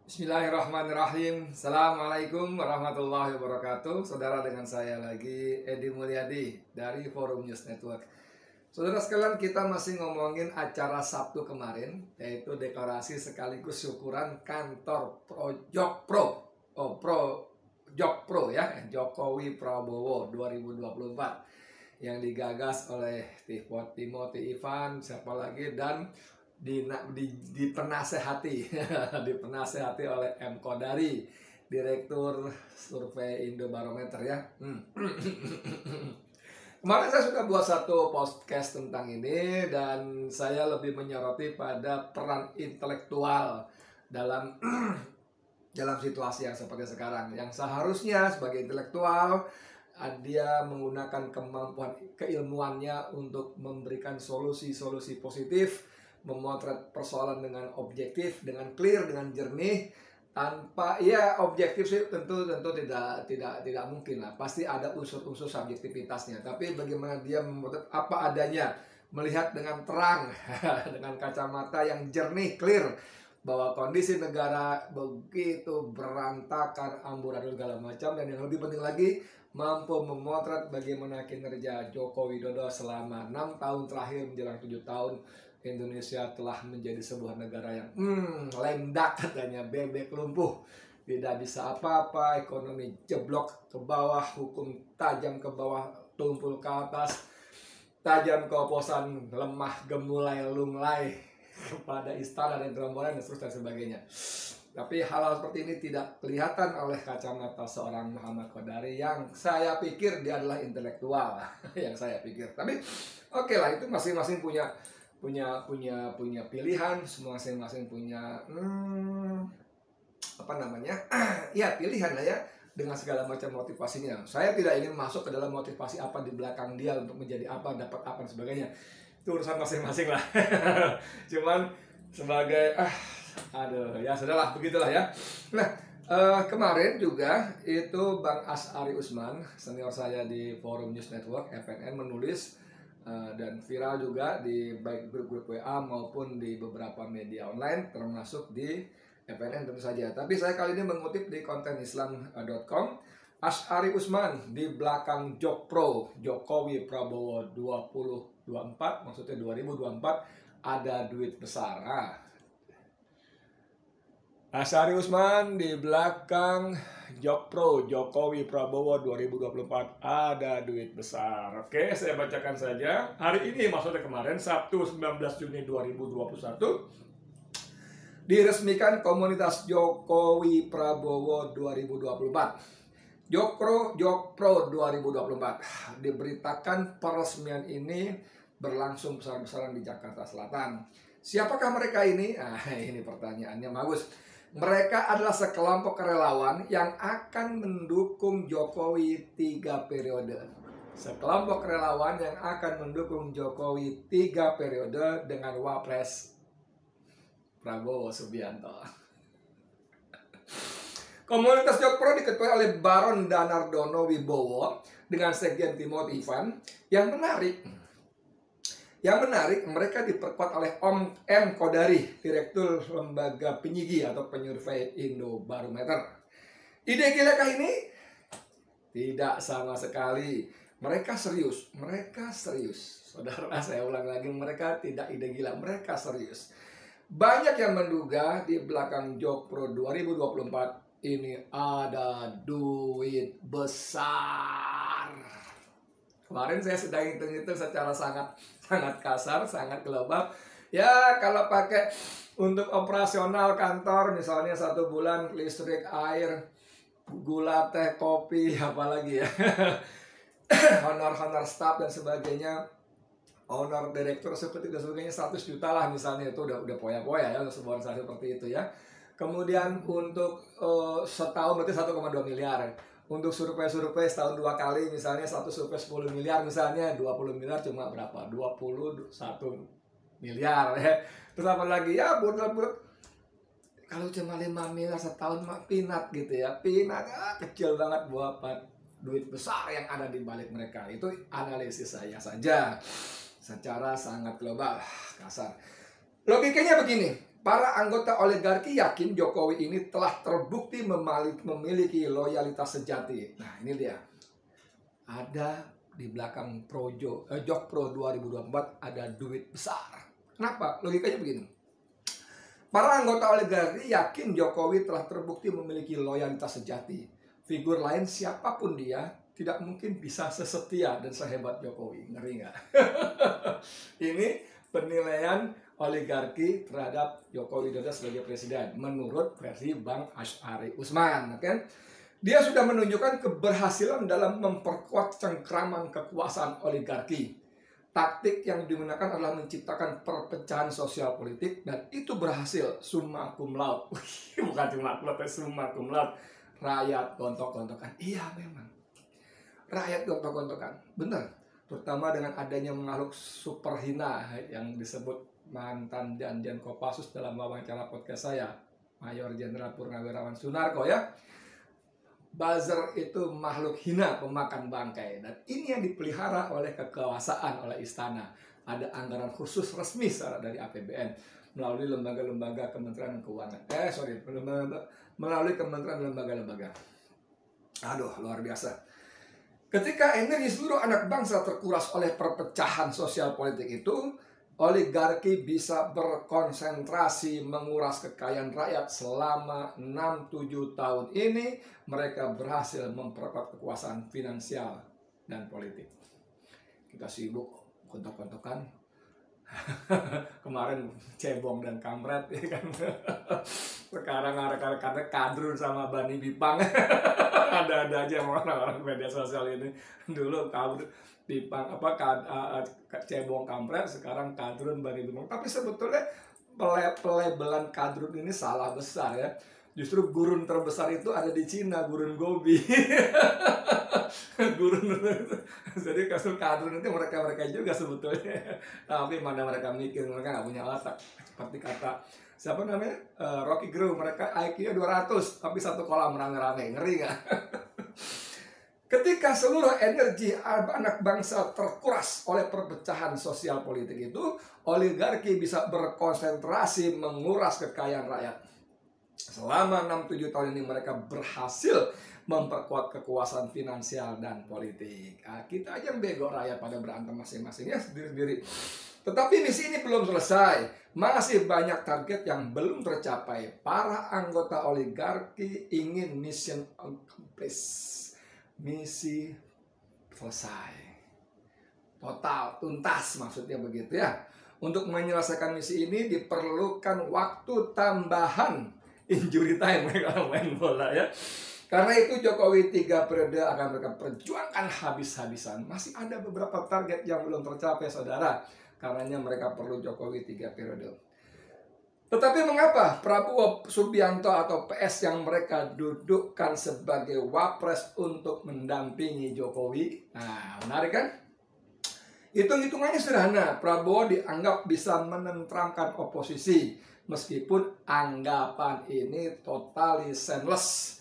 Bismillahirrahmanirrahim. Assalamualaikum warahmatullahi wabarakatuh. Saudara, dengan saya lagi Edi Mulyadi dari Forum News Network. Saudara sekalian, kita masih ngomongin acara Sabtu kemarin, yaitu deklarasi sekaligus syukuran kantor Jokpro ya, Jokowi Prabowo 2024 yang digagas oleh Timothy Ivan, siapa lagi, dan dipenasehati dipenasehati oleh M. Kodari, Direktur Survei Indobarometer ya. Kemarin saya sudah buat satu podcast tentang ini dan saya lebih menyoroti pada peran intelektual dalam dalam situasi yang seperti sekarang, yang seharusnya sebagai intelektual dia menggunakan kemampuan keilmuannya untuk memberikan solusi-solusi positif, memotret persoalan dengan objektif, dengan clear, dengan jernih, tanpa ya objektif sih tentu tidak mungkin lah, pasti ada unsur-unsur subjektivitasnya, tapi bagaimana dia memotret apa adanya, melihat dengan terang dengan kacamata yang jernih, clear, bahwa kondisi negara begitu berantakan, amburadul segala macam, dan yang lebih penting lagi mampu memotret bagaimana kinerja Joko Widodo selama 6 tahun terakhir menjelang 7 tahun. Indonesia telah menjadi sebuah negara yang lendak, katanya, bebek lumpuh, tidak bisa apa-apa, ekonomi jeblok ke bawah, hukum tajam ke bawah, tumpul ke atas, tajam ke oposan, lemah gemulai lunglai kepada istana dan gerombolan dan seterusnya dan sebagainya. Tapi hal-hal seperti ini tidak kelihatan oleh kacamata seorang Muhammad Kodari yang saya pikir dia adalah intelektual yang saya pikir. Tapi oke lah, itu masing-masing punya pilihan, semua masing-masing punya ya pilihan lah ya, dengan segala macam motivasinya. Saya tidak ingin masuk ke dalam motivasi apa di belakang dia untuk menjadi apa, dapat apa dan sebagainya. Itu urusan masing-masing lah. Cuman sebagai ya sudahlah, begitulah ya. Nah, kemarin juga itu Bang Asyari Usman, senior saya di Forum News Network FNN, menulis dan viral juga di baik grup-grup WA maupun di beberapa media online, termasuk di FNN tentu saja. Tapi saya kali ini mengutip di kontenislam.com. Asyari Usman, di belakang Jokpro, Jokowi Prabowo 2024, maksudnya 2024, ada duit besar. Asyari Usman, di belakang Jokpro, Jokowi Prabowo 2024, ada duit besar. Oke, saya bacakan saja. Hari ini, maksudnya kemarin, Sabtu 19 Juni 2021, diresmikan komunitas Jokowi Prabowo 2024. Jokpro 2024. Diberitakan peresmian ini berlangsung besar-besaran di Jakarta Selatan. Siapakah mereka ini? Ini pertanyaannya bagus. Mereka adalah sekelompok relawan yang akan mendukung Jokowi 3 periode. Sekelompok relawan yang akan mendukung Jokowi 3 periode dengan Wapres Prabowo Subianto. Komunitas Jokpro diketuai oleh Baron Danardono Wibowo dengan Sekjen Timothy Ivan. Yang menarik, mereka diperkuat oleh Om M. Kodari, Direktur Lembaga Penyigi atau Penyurvei Indobarometer. Ide gilakah ini? Tidak sama sekali. Mereka serius. Saudara, saya ulang lagi, mereka tidak ide gila, mereka serius. Banyak yang menduga di belakang Jokpro 2024 ini ada duit besar. Kemarin saya sedang hitung-hitung secara sangat kasar, sangat global. Ya, kalau pakai untuk operasional kantor, misalnya 1 bulan listrik, air, gula, teh, kopi, apalagi ya, honor staff dan sebagainya, honor direktur seperti dan sebagainya, 100 juta lah misalnya, itu udah poya-poya ya untuk sebuah organisasi seperti itu ya. Kemudian untuk setahun berarti 1,2 miliar. Untuk survei setahun 2 kali, misalnya satu survei 10 miliar, misalnya 20 miliar cuma berapa? 21 miliar ya. Terus apa lagi? Ya bulat-bulat. Kalau cuma 5 miliar setahun mah peanut gitu ya. Peanut kecil banget buat duit besar yang ada di balik mereka. Itu analisis saya saja secara sangat global, kasar. Logikanya begini. Para anggota oligarki yakin Jokowi ini telah terbukti memiliki loyalitas sejati. Nah, ini dia. Ada di belakang Jokpro 2024 ada duit besar. Kenapa? Logikanya begini. Para anggota oligarki yakin Jokowi telah terbukti memiliki loyalitas sejati. Figur lain siapapun dia tidak mungkin bisa sesetia dan sehebat Jokowi. Ngeri nggak? Ini penilaian oligarki terhadap Joko Widodo sebagai presiden menurut versi Bang Asy'ari Usman, kan? Dia sudah menunjukkan keberhasilan dalam memperkuat cengkraman kekuasaan oligarki. Taktik yang digunakan adalah menciptakan perpecahan sosial politik dan itu berhasil summa cum laude. Bukan cuma tapi summa cum laude. Rakyat gontok-gontokan. Iya memang. Rakyat gontok-gontokan. Benar. Terutama dengan adanya makhluk super hina yang disebut mantan Danjen Kopassus dalam wawancara podcast saya, Mayor Jenderal Purnawirawan Sunarko, ya. Buzzer itu makhluk hina pemakan bangkai, dan ini yang dipelihara oleh kekuasaan, oleh istana. Ada anggaran khusus resmi dari APBN melalui lembaga-lembaga Kementerian Keuangan. Melalui kementerian lembaga-lembaga. Aduh, luar biasa. Ketika energi seluruh anak bangsa terkuras oleh perpecahan sosial politik itu, oligarki bisa berkonsentrasi menguras kekayaan rakyat selama 6-7 tahun ini. Mereka berhasil memperkuat kekuasaan finansial dan politik. Kita sibuk kontok-kontokan. Kemarin cebong dan kampret, ya kan? Sekarang rekan-rekannya kadrun sama Bani Bipang. Ada-ada aja orang-orang media sosial ini. Dulu kadrun Bipang cebong kampret, sekarang kadrun Bani Bipang. Tapi sebetulnya pelebelan kadrun ini salah besar, ya. Justru gurun terbesar itu ada di Cina, gurun Gobi. Jadi kasus kadrun itu mereka juga sebetulnya. Tapi mana mereka mikir, mereka nggak punya otak. Seperti kata siapa namanya, Rocky Gerung, mereka IQ-nya 200 tapi satu kolam rame-rame. Ngeri nggak? Ketika seluruh energi anak bangsa terkuras oleh perpecahan sosial politik itu, oligarki bisa berkonsentrasi menguras kekayaan rakyat. Selama 6-7 tahun ini mereka berhasil memperkuat kekuasaan finansial dan politik. Nah, kita aja yang bego, rakyat pada berantem masing-masing ya sendiri-sendiri. Tetapi misi ini belum selesai. Masih banyak target yang belum tercapai. Para anggota oligarki ingin mission accomplished. Misi selesai. Total, tuntas maksudnya begitu ya. Untuk menyelesaikan misi ini diperlukan waktu tambahan. Injury time kalau main bola, ya. Karena itu Jokowi 3 periode akan mereka perjuangkan habis-habisan. Masih ada beberapa target yang belum tercapai, saudara. Karenanya mereka perlu Jokowi 3 periode. Tetapi mengapa Prabowo Subianto atau PS yang mereka dudukkan sebagai wapres untuk mendampingi Jokowi? Nah, menarik kan? Hitung-hitungannya sederhana. Prabowo dianggap bisa menenteramkan oposisi. Meskipun anggapan ini totally senseless,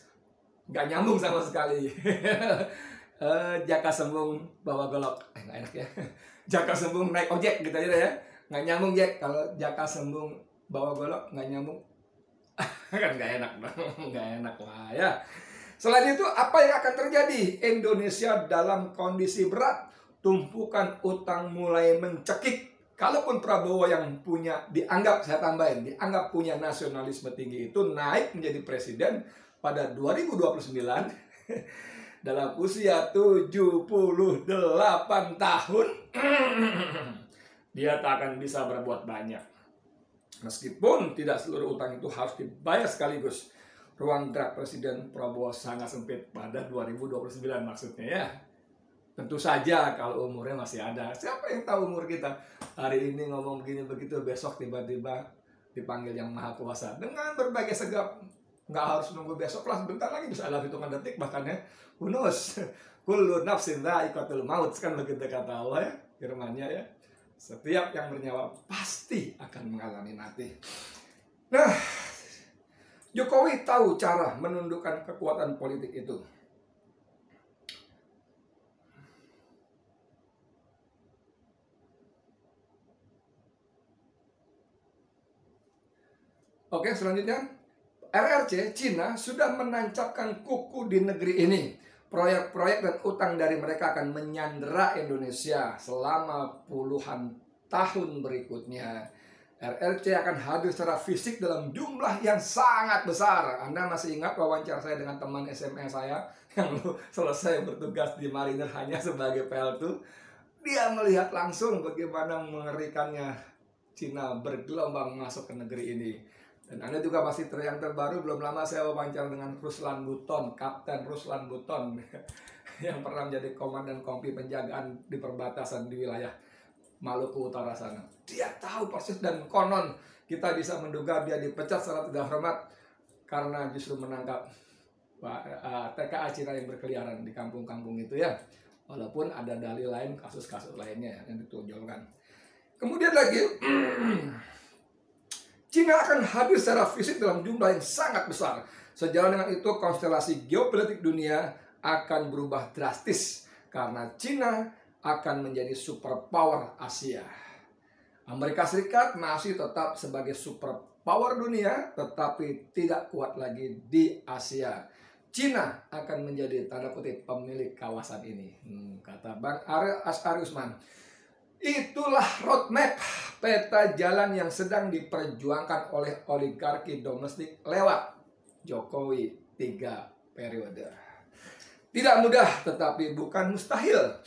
gak nyambung sama sekali. Jaka sembung bawa golok, nggak enak ya. Jaka sembung naik ojek gitu aja ya, nggak nyambung Jack. Kalau jaka sembung bawa golok nggak nyambung, kan nggak enak dong, nggak enak lah ya. Selain itu, apa yang akan terjadi? Indonesia dalam kondisi berat, tumpukan utang mulai mencekik. Kalaupun Prabowo yang dianggap punya nasionalisme tinggi itu naik menjadi presiden pada 2029 dalam usia 78 tahun, dia tak akan bisa berbuat banyak. Meskipun tidak seluruh utang itu harus dibayar sekaligus, ruang gerak Presiden Prabowo sangat sempit pada 2029 maksudnya, ya. Tentu saja kalau umurnya masih ada. Siapa yang tahu umur kita? Hari ini ngomong begini begitu, besok tiba-tiba dipanggil yang maha kuasa. Dengan berbagai segap, nggak harus nunggu besok lah, sebentar lagi bisa ada hitungan detik bahkan, ya. Who knows? Kullu nafsin dha'iqatul maut, kan begitu kata Allah, ya. Firman-Nya, ya. Setiap yang bernyawa pasti akan mengalami mati. Nah, Jokowi tahu cara menundukkan kekuatan politik itu. Oke, selanjutnya RRC Cina sudah menancapkan kuku di negeri ini. Proyek-proyek dan utang dari mereka akan menyandera Indonesia selama puluhan tahun berikutnya. RRC akan hadir secara fisik dalam jumlah yang sangat besar. Anda masih ingat wawancara saya dengan teman SMA saya yang selesai bertugas di Marinir hanya sebagai PLT? Dia melihat langsung bagaimana mengerikannya Cina bergelombang masuk ke negeri ini. Dan Anda juga masih yang terbaru, belum lama saya wawancara dengan Ruslan Buton, Kapten Ruslan Buton yang pernah menjadi komandan kompi penjagaan di perbatasan di wilayah Maluku Utara sana. Dia tahu persis dan konon kita bisa menduga dia dipecat secara tidak hormat karena justru menangkap TKA Cina yang berkeliaran di kampung-kampung itu ya. Walaupun ada dalil lain, kasus-kasus lainnya yang ditunjukkan. Kemudian lagi, Cina akan hadir secara fisik dalam jumlah yang sangat besar. Sejalan dengan itu, konstelasi geopolitik dunia akan berubah drastis karena Cina akan menjadi superpower Asia. Amerika Serikat masih tetap sebagai superpower dunia, tetapi tidak kuat lagi di Asia. Cina akan menjadi tanda kutip pemilik kawasan ini, kata Bang Asy'ari Usman. Itulah roadmap, peta jalan yang sedang diperjuangkan oleh oligarki domestik lewat Jokowi 3 periode. Tidak mudah, tetapi bukan mustahil.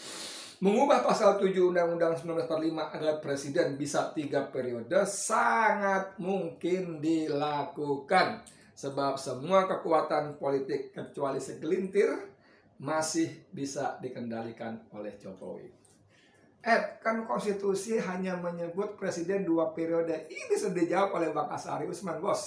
Mengubah pasal 7 Undang-Undang 1945 agar presiden bisa 3 periode sangat mungkin dilakukan. Sebab semua kekuatan politik kecuali segelintir masih bisa dikendalikan oleh Jokowi. Kan konstitusi hanya menyebut presiden 2 periode. Ini sudah dijawab oleh Bang Asy'ari Usman, bos.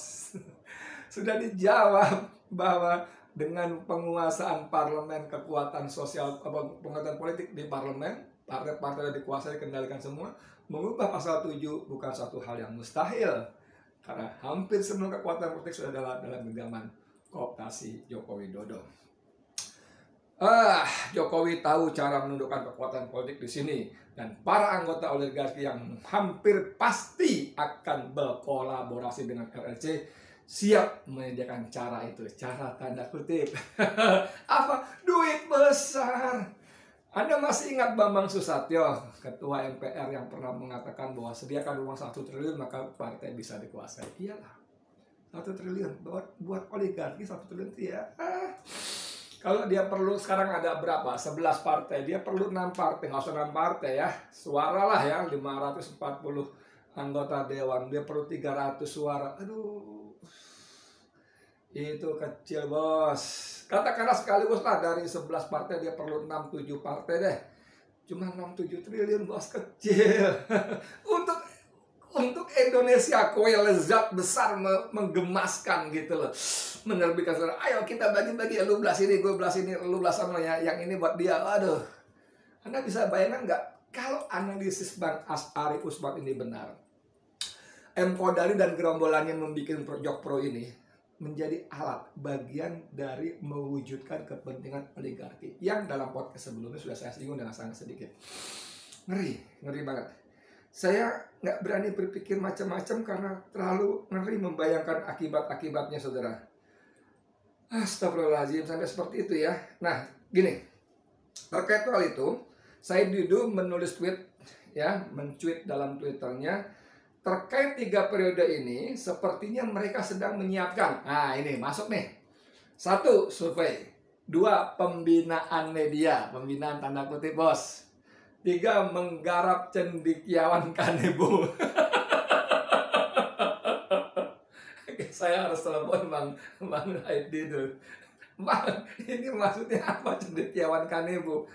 Sudah dijawab bahwa dengan penguasaan parlemen, kekuatan sosial, penguatan politik di parlemen, partai-partai dikuasai, dikendalikan semua, mengubah pasal 7 bukan satu hal yang mustahil. Karena hampir semua kekuatan politik sudah dalam genggaman kooptasi Joko Widodo. Jokowi tahu cara menundukkan kekuatan politik di sini, dan para anggota oligarki yang hampir pasti akan berkolaborasi dengan RRC siap menyediakan cara itu, cara tanda kutip. Apa? Duit besar. Anda masih ingat Bambang Susatyo, ketua MPR yang pernah mengatakan bahwa sediakan uang 1 triliun maka partai bisa dikuasai. Iyalah, 1 triliun buat oligarki 1 triliun ya. Kalau dia perlu sekarang ada berapa? 11 partai. Dia perlu 6 partai. Nggak usah 6 partai ya. Suara lah ya. 540 anggota dewan. Dia perlu 300 suara. Aduh. Itu kecil, bos. Katakanlah sekaligus lah dari 11 partai dia perlu 6-7 partai deh. Cuma 6-7 triliun, bos, kecil. Untuk Indonesia, kue lezat besar menggemaskan gitu loh. Menerbitkan saudara, ayo kita bagi-bagi, lu belas ini, gue belas ini, lu belas sama ya, yang ini buat dia. Aduh, Anda bisa bayangkan nggak kalau analisis Bang Asy'ari Usman ini benar? M. Kodari dan gerombolannya membuat Jok Pro ini menjadi alat bagian dari mewujudkan kepentingan oligarki yang dalam podcast sebelumnya sudah saya singgung dengan sangat sedikit. Ngeri banget. Saya nggak berani berpikir macam-macam karena terlalu ngeri membayangkan akibat-akibatnya, saudara. Astagfirullahaladzim, sampai seperti itu ya. Nah, gini, terkait hal itu, Said Didu menulis tweet, ya, mencuit dalam Twitternya, terkait 3 periode ini, sepertinya mereka sedang menyiapkan. Nah, ini masuk nih. 1, survei. 2, pembinaan media, pembinaan tanda kutip, bos. 3, menggarap cendekiawan Kanebo. Saya harus telepon Bang Said Didu. Bang, ini maksudnya apa cendekiawan Kanebo?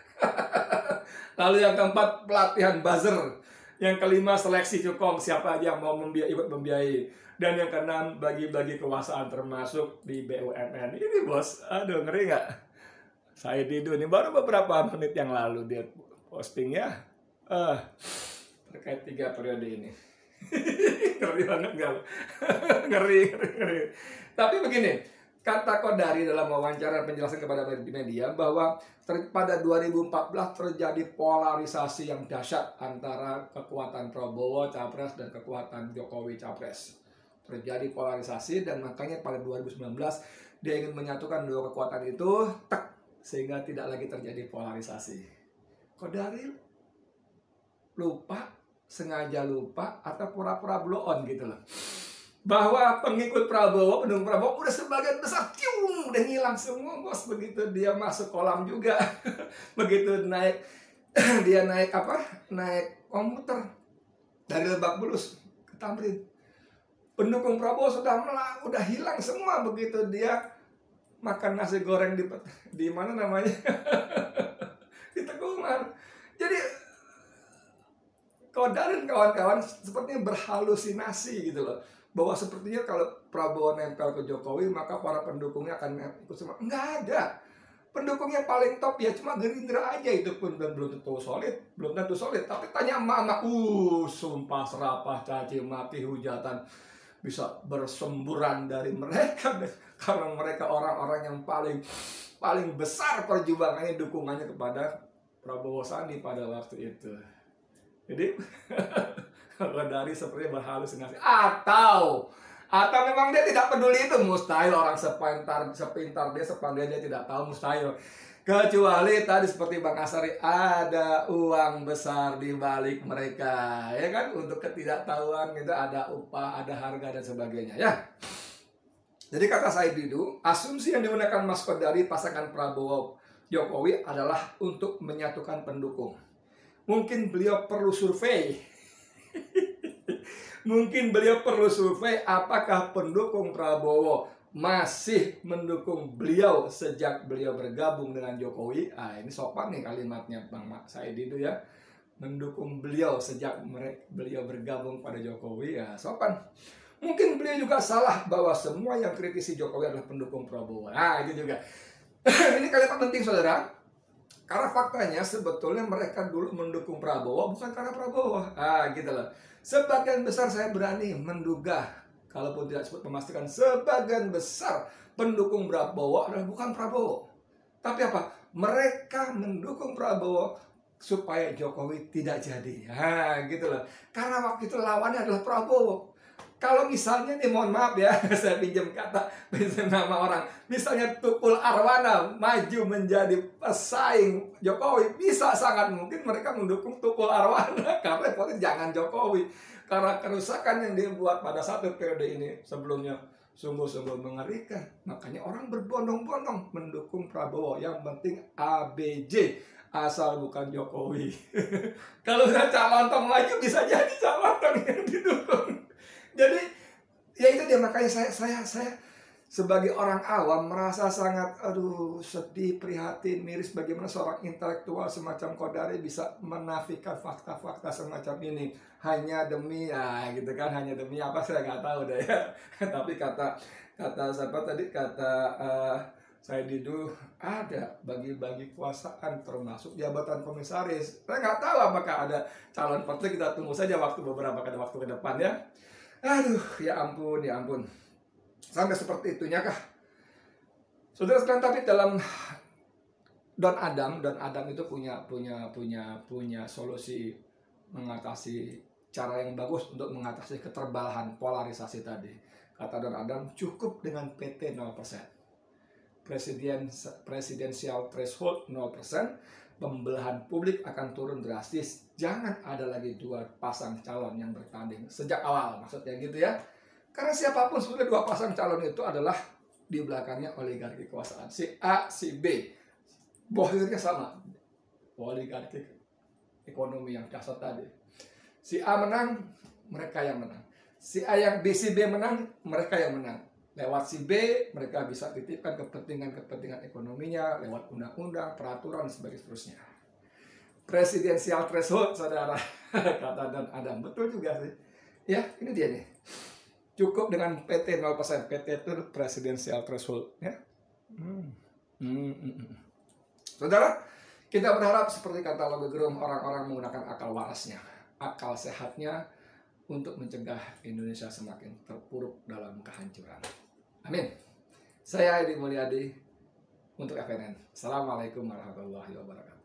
Lalu yang keempat, pelatihan buzzer. Yang kelima, seleksi cukong, siapa aja yang mau ikut membiayai. Dan yang keenam, bagi-bagi kekuasaan termasuk di BUMN. Ini bos, aduh ngeri nggak? Said Didu ini baru beberapa menit yang lalu dia posting ya. Terkait 3 periode ini. Ngeri banget gak? Ngeri. Tapi begini, kata Kodari dalam wawancara penjelasan kepada media bahwa pada 2014 terjadi polarisasi yang dahsyat antara kekuatan Prabowo Capres dan kekuatan Jokowi Capres. terjadi polarisasi, dan makanya pada 2019 dia ingin menyatukan dua kekuatan itu, sehingga tidak lagi terjadi polarisasi. Qadaril lupa, sengaja lupa, atau pura-pura blow on gitu loh, bahwa pengikut Prabowo, pendukung Prabowo udah sebagian besar, udah ngilang semua bos. Begitu dia masuk kolam juga begitu naik dia naik komuter dari Lebak Bulus ke Tamrin, pendukung Prabowo udah hilang semua. Begitu dia makan nasi goreng di mana namanya di Teguh. Jadi Qadaril dan kawan-kawan sepertinya berhalusinasi gitu loh, bahwa sepertinya kalau Prabowo nempel ke Jokowi maka para pendukungnya akan ikut semua. Enggak ada. Pendukungnya paling top ya cuma Gerindra aja, itu pun belum tentu solid. Tapi tanya emak-emak, sumpah serapah, caci maki, hujatan bisa bersemburan dari mereka karena mereka orang-orang yang paling besar perjuangannya, dukungannya kepada Prabowo Sandi pada waktu itu. Jadi Qadaril sepertinya berhalusinasi, atau memang dia tidak peduli itu. Mustahil orang sepintar dia, sepandai dia tidak tahu, mustahil. Kecuali tadi seperti Bang Asari, ada uang besar di balik mereka, ya kan? Untuk ketidaktahuan itu ada upah, ada harga dan sebagainya, ya. Jadi kata Said Didu, asumsi yang digunakan Mas Qadaril pasangan Prabowo Jokowi adalah untuk menyatukan pendukung. Mungkin beliau perlu survei. Mungkin beliau perlu survei apakah pendukung Prabowo masih mendukung beliau sejak beliau bergabung dengan Jokowi. Ini sopan nih kalimatnya Bang Said Didu ya. Mendukung beliau sejak beliau bergabung pada Jokowi, ya sopan. Mungkin beliau juga salah bahwa semua yang kritisi Jokowi adalah pendukung Prabowo. Itu juga. Ini kalimat penting saudara. Karena faktanya sebetulnya mereka dulu mendukung Prabowo bukan karena Prabowo. Gitu loh. Sebagian besar saya berani menduga, kalaupun tidak sebut memastikan, sebagian besar pendukung Prabowo adalah bukan Prabowo. Tapi apa? Mereka mendukung Prabowo supaya Jokowi tidak jadi. Gitu loh. Karena waktu itu lawannya adalah Prabowo. Kalau misalnya nih, mohon maaf ya, saya pinjam nama orang. Misalnya Tukul Arwana maju menjadi pesaing Jokowi, bisa sangat mungkin mereka mendukung Tukul Arwana karena jangan Jokowi. Karena kerusakan yang dibuat pada satu periode ini sebelumnya sungguh-sungguh mengerikan. Makanya orang berbondong-bondong mendukung Prabowo. Yang penting ABJ, asal bukan Jokowi. Kalau udah calon maju bisa jadi calon yang didukung. Jadi ya itu dia, makanya saya sebagai orang awam merasa sangat sedih, prihatin, miris bagaimana seorang intelektual semacam Qadaril bisa menafikan fakta-fakta semacam ini hanya demi gitu kan, hanya demi apa saya nggak tahu deh ya. Tapi kata siapa tadi, Said Didu, ada bagi-bagi kekuasaan termasuk jabatan komisaris. Saya nggak tahu apakah ada calon partai, kita tunggu saja beberapa waktu ke depan ya. Ya ampun. Sampai seperti itunya kah? Saudara sekalian, tapi dalam Don Adam itu punya solusi mengatasi, cara yang bagus untuk mengatasi keterbelahan polarisasi tadi. Kata Don Adam, cukup dengan PT 0%. Presidential threshold 0%, pembelahan publik akan turun drastis. Jangan ada lagi dua pasang calon yang bertanding sejak awal, maksudnya gitu ya. Karena siapapun sebenarnya dua pasang calon itu adalah di belakangnya oligarki kekuasaan. Si A, si B, bohirnya sama, oligarki ekonomi yang dasar tadi. Si A menang, mereka yang menang. Si B menang, mereka yang menang. Lewat si B, mereka bisa titipkan kepentingan ekonominya lewat undang-undang, peraturan, dan seterusnya. Presidensial threshold, saudara, kata Don Adam, betul juga sih. Ya, ini dia nih. Cukup dengan PT 0%. PT itu presidensial threshold. Ya. Saudara, kita berharap seperti kata Lobe Gerung, orang-orang menggunakan akal warasnya, akal sehatnya untuk mencegah Indonesia semakin terpuruk dalam kehancuran. Amin. Saya Edi Mulyadi untuk FNN. Assalamualaikum warahmatullahi wabarakatuh.